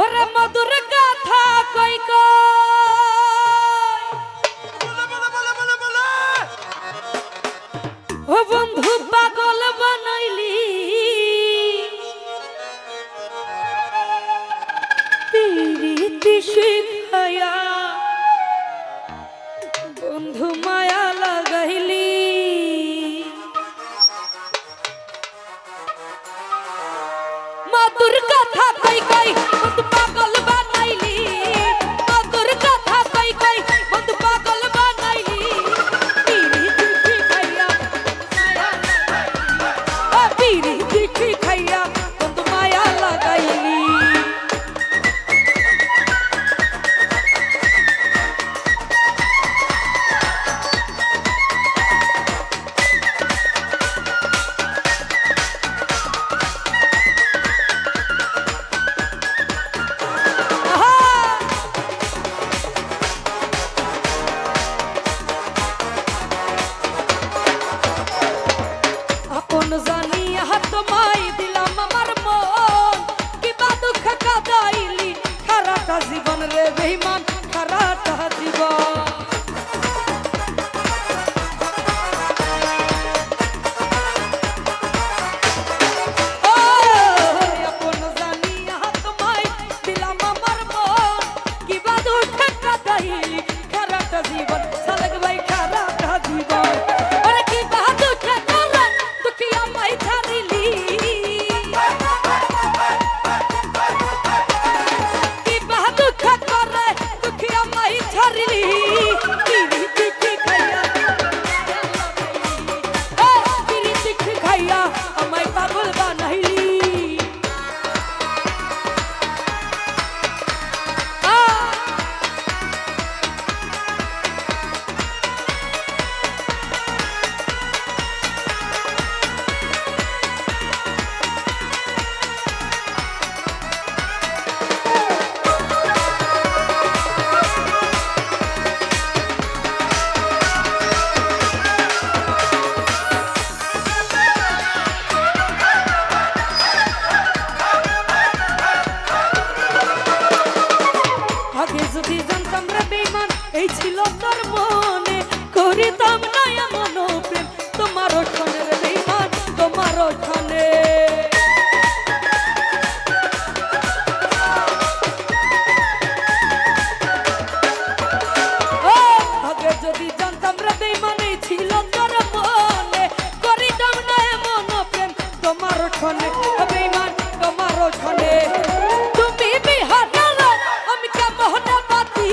ওরে মধুর কথা কই কই ও বন্ধু পাগল বানাইলি পিরিতি শিখায়া বন্ধু মায়া লাগাইলি মধুর কথা কই কই বন্ধু পাগল বানাইলি মধুর কথা কই কই বন্ধু পাগল বানাইলি পিরিতি শিখায়া ও পিরিতি শিখায়া বন্ধু মায়া লাগাইলি জীবন রে বেঈমান খারাটা জীবন ও আপন জানিয়া তোমায় দিলাম আমার মন কি বাদু ঠাক্কা দাইলি খারাটা জীবন সালক ভাই খারাটা জীবন ওরে কি বাদু ঠাক্কা দুঃখী আমায় ছাড়িলি এই ছিল তোর মনে করিতাম না এমন প্রেম তোমার ওখানে রে বেঈমান তোমার ওখানে আগে যদি জানতাম রে বেঈমান এই ছিল তোর মনে করিতাম না এমন প্রেম তোমার ওখানে বেঈমান তোমার ওখানে তুমি বিহার আমি কেমন বাতি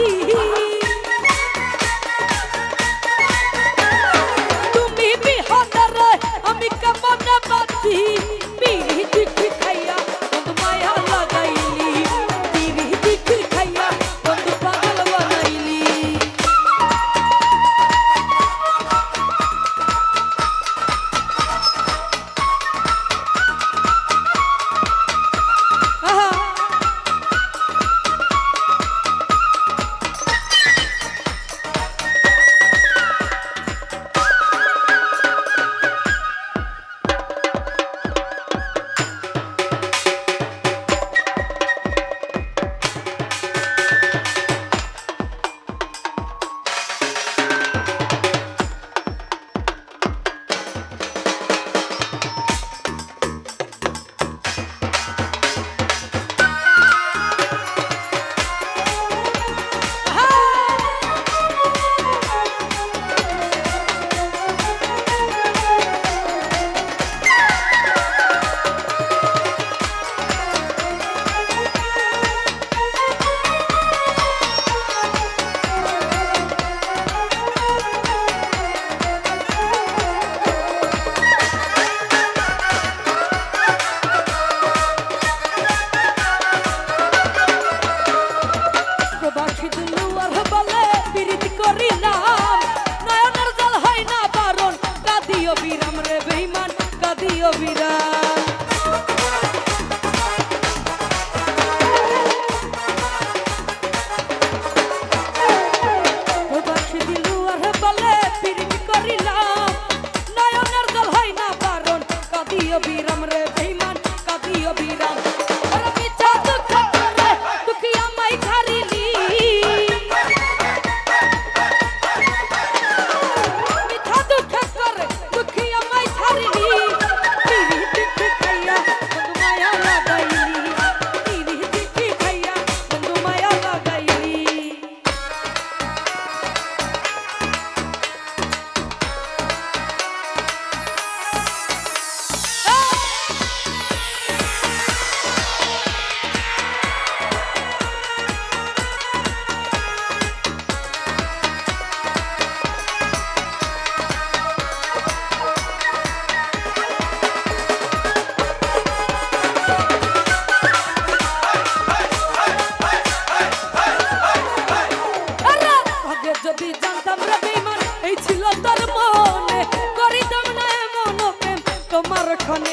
এখনে